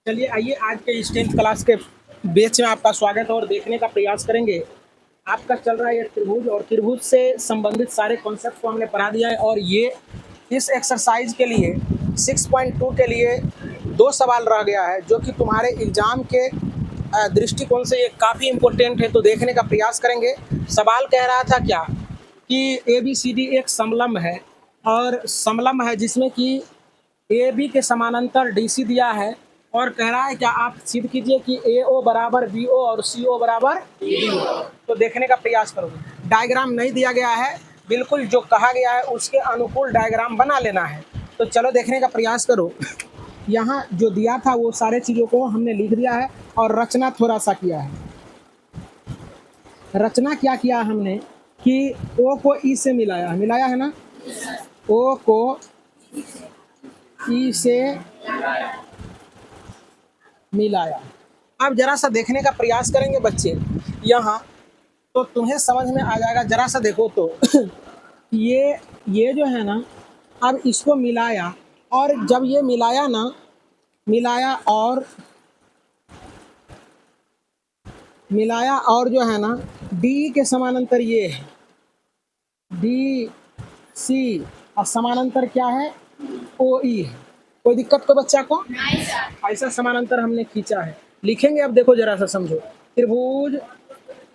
चलिए आइए आज के इस 10th क्लास के बैच में आपका स्वागत है और देखने का प्रयास करेंगे। आपका चल रहा है ये त्रिभुज और त्रिभुज से संबंधित सारे कॉन्सेप्ट को हमने पढ़ा दिया है और ये इस एक्सरसाइज के लिए 6.2 के लिए 2 सवाल रह गया है जो कि तुम्हारे एग्जाम के दृष्टिकोण से ये काफ़ी इम्पोर्टेंट है, तो देखने का प्रयास करेंगे। सवाल कह रहा था क्या कि ABCD एक समलंब है और समलंब है जिसमें कि AB के समानांतर DC दिया है और कह रहा है क्या आप सिद्ध कीजिए कि AO बराबर BO और CO बराबर DO। तो देखने का प्रयास करोगे। डायग्राम नहीं दिया गया है, बिल्कुल जो कहा गया है उसके अनुकूल डायग्राम बना लेना है। तो चलो देखने का प्रयास करो। यहाँ जो दिया था वो सारे चीज़ों को हमने लिख दिया है और रचना थोड़ा सा किया है। रचना क्या किया हमने कि O को E से मिलाया है ना, O को E से मिलाया। अब जरा सा देखने का प्रयास करेंगे बच्चे यहाँ, तो तुम्हें समझ में आ जाएगा। जरा सा देखो तो ये जो है ना, अब इसको मिलाया और जब ये मिलाया और जो है ना D के समानांतर ये है DC और समानांतर क्या है OE है। कोई दिक्कत तो बच्चा को? ऐसा समानांतर हमने खींचा है, लिखेंगे। अब देखो जरा सा समझो। त्रिभुज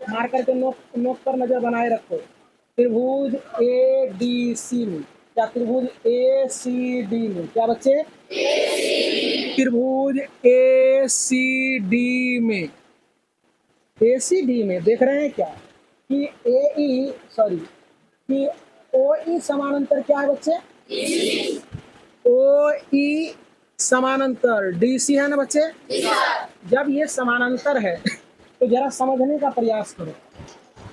मार करके नोट पर नजर बनाए रखो। त्रिभुज ADC में क्या, त्रिभुज ACD में क्या बच्चे, त्रिभुज ACD में देख रहे हैं क्या कि कि OE समानांतर क्या है बच्चे, OE समानांतर DC है ना बच्चे। जब ये समानांतर है तो जरा समझने का प्रयास करो।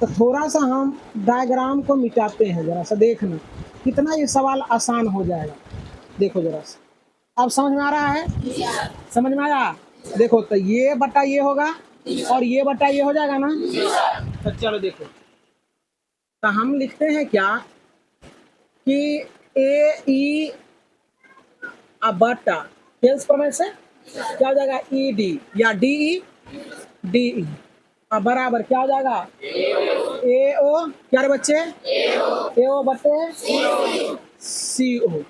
तो थोड़ा सा हम डायग्राम को मिटाते हैं, जरा सा देखना कितना ये सवाल आसान हो जाएगा। देखो जरा सा, अब समझ में आ रहा है? समझ में आया? देखो तो ये बटा ये होगा और ये बटा ये हो जाएगा ना। तो चलो देखो, तो हम लिखते हैं क्या कि AE बटा हेल्स प्रमेय से क्या हो जाएगा ED या DE बराबर क्या हो जाएगा AO, क्या रे बच्चे, AO बटे CO।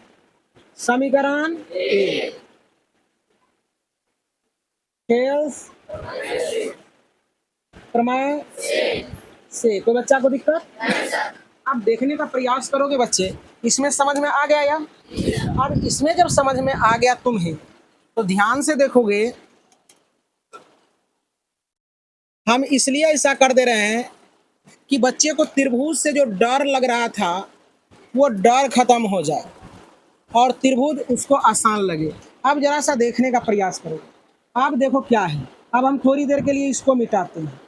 समीकरण A हेल्स प्रमेय से। कोई बच्चा को दिक्कत? अब देखने का प्रयास करोगे बच्चे, इसमें समझ में आ गया या? अब इसमें जब समझ में आ गया तुम्हें तो ध्यान से देखोगे। हम इसलिए ऐसा कर दे रहे हैं कि बच्चे को त्रिभुज से जो डर लग रहा था वो डर खत्म हो जाए और त्रिभुज उसको आसान लगे। अब जरा सा देखने का प्रयास करो। अब देखो क्या है, अब हम थोड़ी देर के लिए इसको मिटाते हैं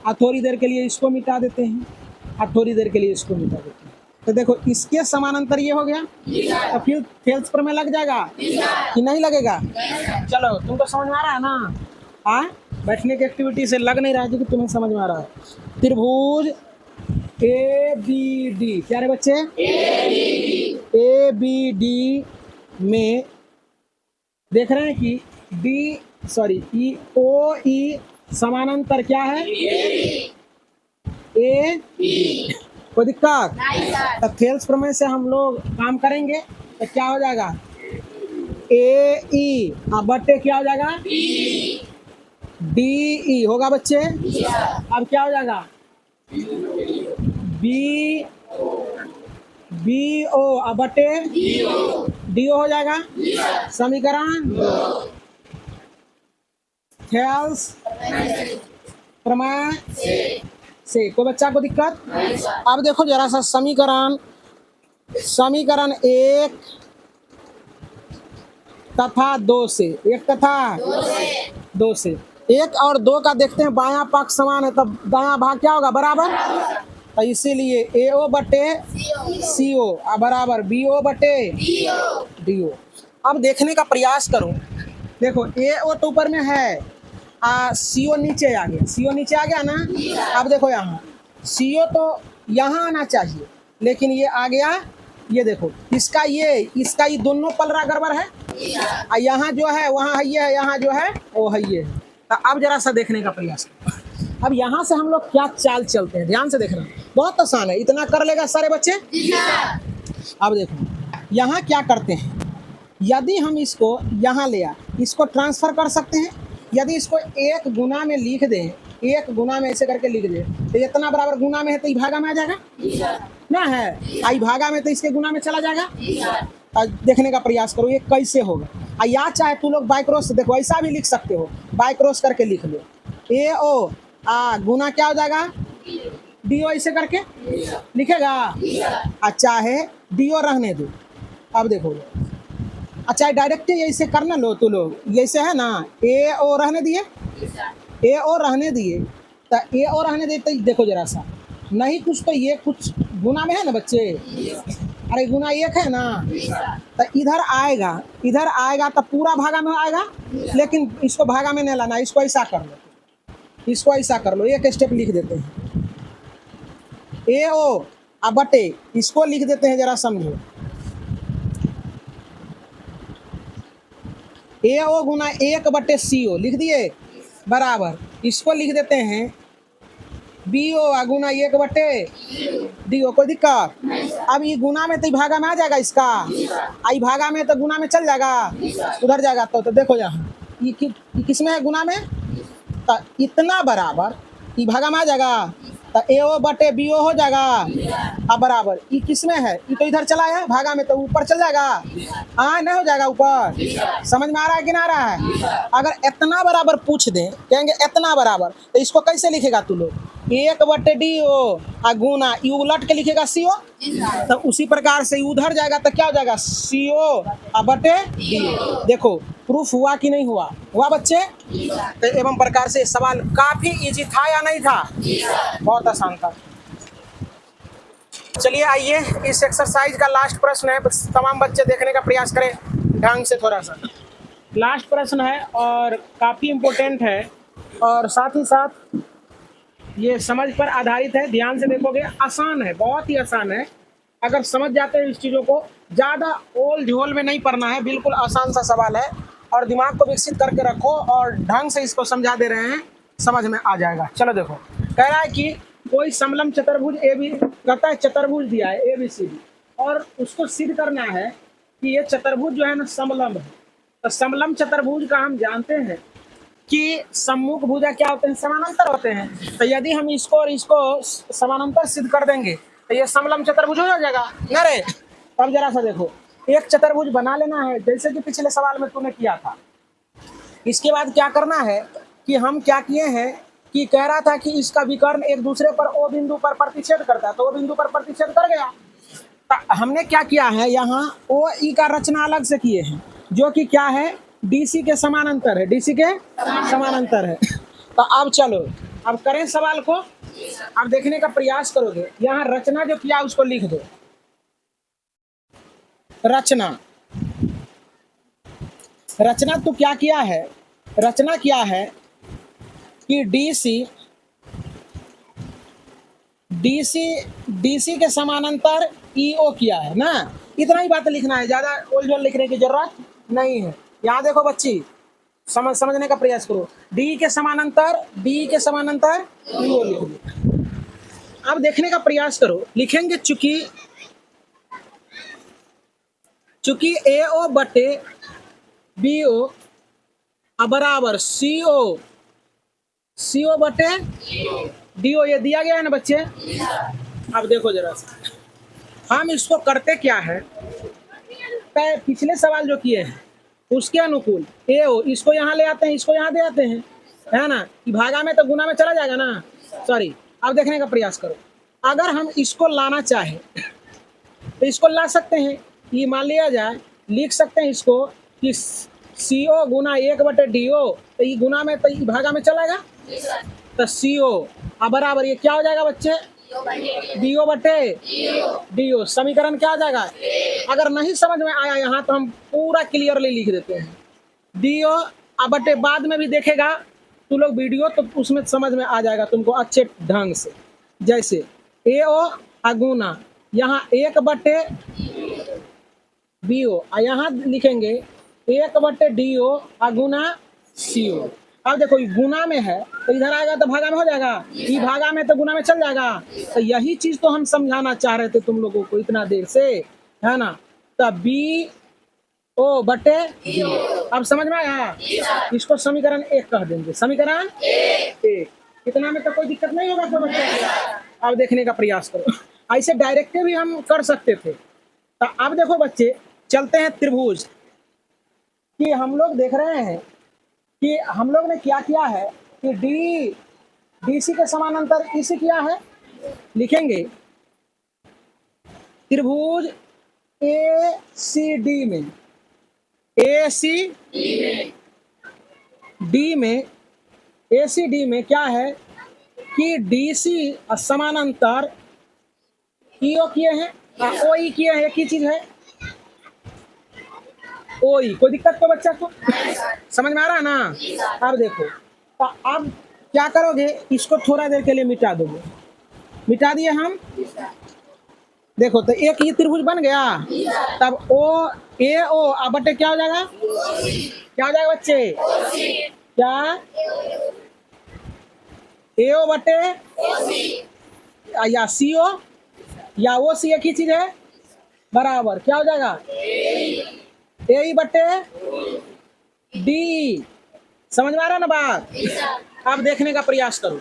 और थोड़ी देर के लिए इसको मिटा देते हैं और थोड़ी देर के लिए इसको मिटा देते हैं। तो देखो इसके समानांतर ये हो गया, तो फिर फेल्स प्रमेय लग जाएगा कि नहीं लगेगा? चलो तुमको समझ में आ रहा है ना? हाँ, बैठने की एक्टिविटी से लग नहीं रहा है कि तुम्हें समझ में आ रहा है। त्रिभुज ABD, क्या रे बच्चे, ABD में देख रहे हैं कि OE समानांतर क्या है AE। कोई दिक्कत? तो थेल्स प्रमेय से हम लोग काम करेंगे तो क्या हो जाएगा AE बटे क्या हो जाएगा DE होगा बच्चे। अब क्या हो जाएगा BO बटे DO हो जाएगा। समीकरण थेल्स प्रमेय से। कोई बच्चा को दिक्कत? अब देखो जरा सा समीकरण 1 तथा 2 से, 1 तथा 2 से, 1 और 2 का देखते हैं, बायां पक्ष समान है तब दायां भाग क्या होगा बराबर। तो इसीलिए AO बटे CO बराबर BO बटे DO। अब देखने का प्रयास करो। देखो AO तो ऊपर में है, CO नीचे आ गया ना। अब देखो यहाँ CO तो यहाँ आना चाहिए लेकिन ये आ गया। ये देखो इसका ये दोनों पलरा गड़बड़ है, यहाँ जो है वहाँ ये है, यहाँ जो है वो है ये है। तो अब जरा सा देखने का प्रयास करो। अब यहाँ से हम लोग क्या चाल चलते हैं, ध्यान से देखना, बहुत आसान है। इतना कर लेगा सारे बच्चे। अब देखो यहाँ क्या करते हैं, यदि हम इसको यहाँ ले आए, इसको ट्रांसफर कर सकते हैं। यदि इसको एक गुना में लिख दें, एक गुना में ऐसे करके लिख दें, तो इतना बराबर गुना में है तो ये भागा में आ जाएगा ना, है आई भागा में तो इसके गुना में चला जाएगा। देखने का प्रयास करो ये कैसे होगा। या चाहे तू लोग बाय क्रॉस देखो, ऐसा भी लिख सकते हो, बाय क्रॉस करके लिख लो, ए ओ आ गुना क्या हो जाएगा, डी ओ ऐसे करके लिखेगा। अच्छा है डी ओ रहने दो। अब देखो अच्छा डायरेक्ट ऐसे करना लो, तो लोग ऐसे है ना, ए ओ रहने दिए, ए ओ रहने दिए, तो ए ओ रहने दिए। तो देखो जरा सा, नहीं कुछ तो ये कुछ गुना में है ना बच्चे, अरे गुना एक है ना, तो इधर आएगा तो पूरा भागा में आएगा, लेकिन इसको भागा में नहीं लाना, इसको ऐसा कर लो, इसको ऐसा कर लो, एक स्टेप लिख देते हैं, ए ओ अब बटे इसको लिख देते हैं, जरा समझो, ए ओ गुना 1/CO लिख दिए बराबर, इसको लिख देते हैं बी ओ गुना 1/DO। कोई दिक्कत? अब ये गुना में तो भागा में आ जाएगा, इसका आई भागा में तो गुना में चल जाएगा, उधर जाएगा। तो देखो यहाँ ये किस में है, गुना में, तो इतना बराबर ये भागा में आ जाएगा, तो AO/BO हो जाएगा। अब बराबर ये किस में है, ये तो इधर चला है भागा में, तो ऊपर चल जाएगा, हाँ नहीं हो जाएगा ऊपर। समझ में आ रहा है कि ना आ रहा है? अगर इतना बराबर पूछ दें, कहेंगे इतना बराबर, तो इसको कैसे लिखेगा तू लोग, 1/DO गुना ये उलट के लिखेगा CO, तो उसी प्रकार से उधर जाएगा तो क्या हो जाएगा, CO/DO। देखो प्रूफ हुआ कि नहीं हुआ, हुआ बच्चे? तो एवं प्रकार से सवाल काफी इजी था या नहीं था? बहुत आसान था। चलिए आइए इस एक्सरसाइज का लास्ट प्रश्न है, तमाम बच्चे देखने का प्रयास करें ढंग से थोड़ा सा। लास्ट प्रश्न है और काफी इम्पोर्टेंट है, और साथ ही साथ ये समझ पर आधारित है। ध्यान से देखोगे, आसान है, बहुत ही आसान है। अगर समझ जाते हैं इस चीज़ों को, ज़्यादा ओल झोल में नहीं पढ़ना है, बिल्कुल आसान सा सवाल है, और दिमाग को विकसित करके रखो और ढंग से इसको समझा दे रहे हैं, समझ में आ जाएगा। चलो देखो, कह रहा है कि कोई समलम चतुर्भुज ए बी, कहता है चतुर्भुज दिया है ABCD, और उसको सिद्ध करना है कि ये चतुर्भुज जो है ना समलंब है। तो समलंब चतुर्भुज का हम जानते हैं कि सम्मुख भुजा क्या होते हैं, समानांतर होते हैं। तो यदि हम इसको और इसको समानांतर सिद्ध कर देंगे तो ये समलंब चतुर्भुज हो जाएगा ना रे। अब जरा सा देखो, एक चतुर्भुज बना लेना है, जैसे कि पिछले सवाल में तूने किया था। इसके बाद क्या करना है कि हम क्या किए हैं कि कह रहा था कि इसका विकर्ण एक दूसरे पर O बिंदु पर प्रतिच्छेद करता है, तो O बिंदु पर प्रतिच्छेद कर गया। तो हमने क्या किया है, यहाँ OE का रचना अलग से किए हैं, जो कि क्या है, DC के समानांतर है, DC के समानांतर है। तो अब चलो, अब करें सवाल को, अब देखने का प्रयास करोगे। यहाँ रचना जो किया उसको लिख दो, रचना तो क्या किया है, रचना किया है कि DC के समानांतर EO किया है ना। इतना ही बात लिखना है, ज़्यादा ओल-झोल लिखने की जरूरत नहीं है। यहाँ देखो बच्ची, समझने का प्रयास करो, D के समानांतर EO लिख दो। अब देखने का प्रयास करो, लिखेंगे चूंकि AO/BO बराबर CO/DO, ये दिया गया है ना बच्चे। अब देखो जरा सा, हम इसको करते क्या है, पिछले सवाल जो किए हैं उसके अनुकूल AO, इसको यहाँ ले आते हैं, इसको यहाँ दे आते हैं, है ना, भागा में तो गुना में चला जाएगा ना, सॉरी। अब देखने का प्रयास करो, अगर हम इसको लाना चाहें तो इसको ला सकते हैं, ये मान लिया जाए, लिख सकते हैं इसको कि CO गुना 1/DO, तो ये गुना में तो ये भागा में चलेगा, तो CO बराबर ये क्या हो जाएगा बच्चे, DO/DO। समीकरण क्या हो जाएगा? अगर नहीं समझ में आया यहाँ तो हम पूरा क्लियरली लिख देते हैं, DO/, बाद में भी देखेगा तू लोग वीडियो, तो उसमें समझ में आ जाएगा तुमको अच्छे ढंग से। जैसे AO गुना यहाँ 1/BO, यहाँ लिखेंगे 1/DO गुना CO। अब देखो ये गुना में है तो इधर आएगा तो भागा में हो जाएगा, ये भागा में तो गुना में चल जाएगा। तो यही चीज तो हम समझाना चाह रहे थे तुम लोगों को इतना देर से, है ना। तो BO/DO अब समझ में आया। इसको समीकरण 1 कह देंगे, समीकरण 1। इतना में तो कोई दिक्कत नहीं होगा कोई बच्चे को। अब देखने का प्रयास करो, ऐसे डायरेक्ट भी हम कर सकते थे। तो अब देखो बच्चे चलते हैं त्रिभुज कि हम लोग देख रहे हैं कि हम लोग ने क्या किया है कि DC के समानांतर इसी किया है। लिखेंगे त्रिभुज ACD में, ACD में क्या है कि DC समानांतर EO किए हैं, OE किए हैं। एक ही चीज है OE। कोई दिक्कत तो बच्चा को समझ में आ रहा है ना। अब देखो तो अब क्या करोगे, इसको थोड़ा देर के लिए मिटा दोगे। मिटा दिए हम, देखो तो एक ये त्रिभुज बन गया। तब AO अब बटे क्या हो जाएगा, क्या हो जाएगा बच्चे, क्या AO बटे या CO या OC एक ही चीज है, बराबर क्या हो जाएगा AE बटे DE। समझ में आ रहा ना बात। अब देखने का प्रयास करो।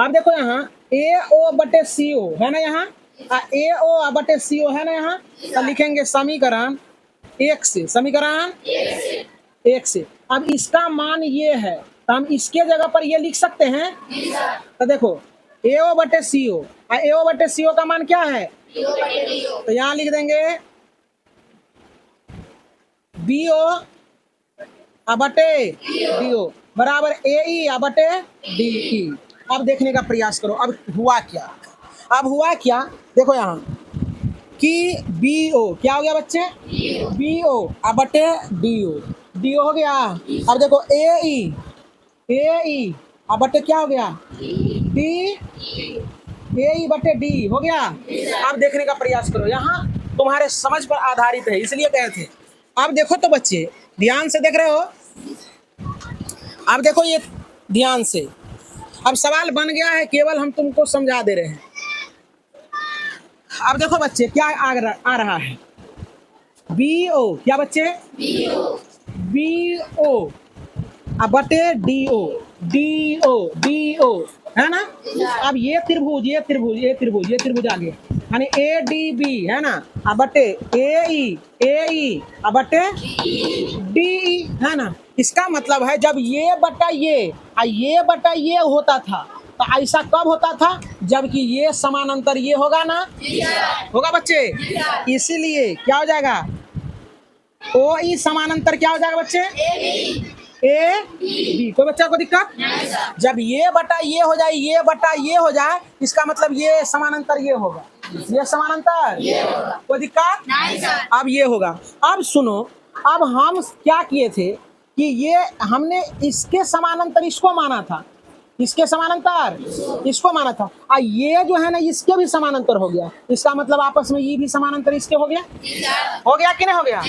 अब देखो यहाँ AO/CO है ना, यहाँ AO/CO है ना, यहाँ तो लिखेंगे समीकरण 1 से, समीकरण 1 से। अब इसका मान ये है तो हम इसके जगह पर ये लिख सकते हैं। तो देखो AO/CO, AO/CO का मान क्या है, तो यहाँ लिख देंगे BO/DO बराबर AE/DE। अब देखने का प्रयास करो। अब हुआ क्या, देखो यहाँ कि BO क्या हो गया बच्चे, BO/DO, DO हो गया। अब देखो AE/बटे क्या हो गया, AE/D हो गया। अब देखने का प्रयास करो, यहाँ तुम्हारे समझ पर आधारित है इसलिए कहे थे। अब देखो तो बच्चे ध्यान से देख रहे हो, अब देखो ये ध्यान से। अब सवाल बन गया है, केवल हम तुमको समझा दे रहे हैं। अब देखो बच्चे क्या आ रहा है, BO क्या बच्चे, BO/DO, DO है ना। अब ये त्रिभुज आगे यानी ADB है ना, बटे AE/बटे DE है ना। इसका मतलब है जब ये बटा ये होता था तो ऐसा कब होता था, जबकि ये समानांतर ये होगा ना, होगा बच्चे। इसीलिए क्या हो जाएगा, OE समानांतर क्या हो जाएगा बच्चे, AB। कोई बच्चा को दिक्कत, जब ये बटा ये हो जाए, ये बटा ये हो जाए, इसका मतलब ये समानांतर ये होगा, ये समानांतर कोई दिक्कत नहीं सर। अब ये होगा। अब सुनो, अब हम क्या किए थे कि ये हमने इसके समानांतर इसको माना था, इसके समानांतर इसको माना था, और ये जो है ना इसके भी समानांतर हो गया। इसका मतलब आपस में ये भी समानांतर इसके हो गया कि नहीं हो गया।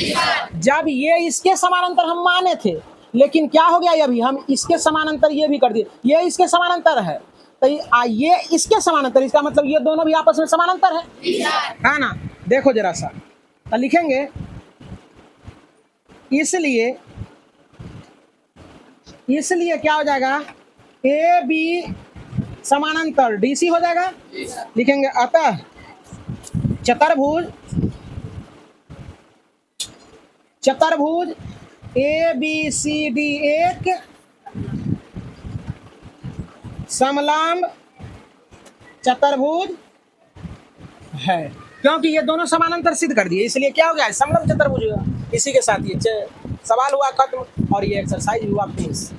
जब ये इसके समानांतर हम माने थे, लेकिन क्या हो गया, अभी हम इसके समानांतर ये भी कर दिए, ये इसके समानांतर है तो ये इसके समानांतर, इसका मतलब ये दोनों भी आपस में समानांतर है ना। देखो जरा सा तो लिखेंगे, इसलिए क्या हो जाएगा, AB समानांतर DC हो जाएगा। लिखेंगे अतः चतुर्भुज ABCD एक समलंब चतुर्भुज है, क्योंकि ये दोनों समानांतर सिद्ध कर दिए, इसलिए क्या हो गया, समलंब चतुर्भुज हुआ। इसी के साथ ये सवाल हुआ खत्म और ये एक्सरसाइज हुआ फिनिश।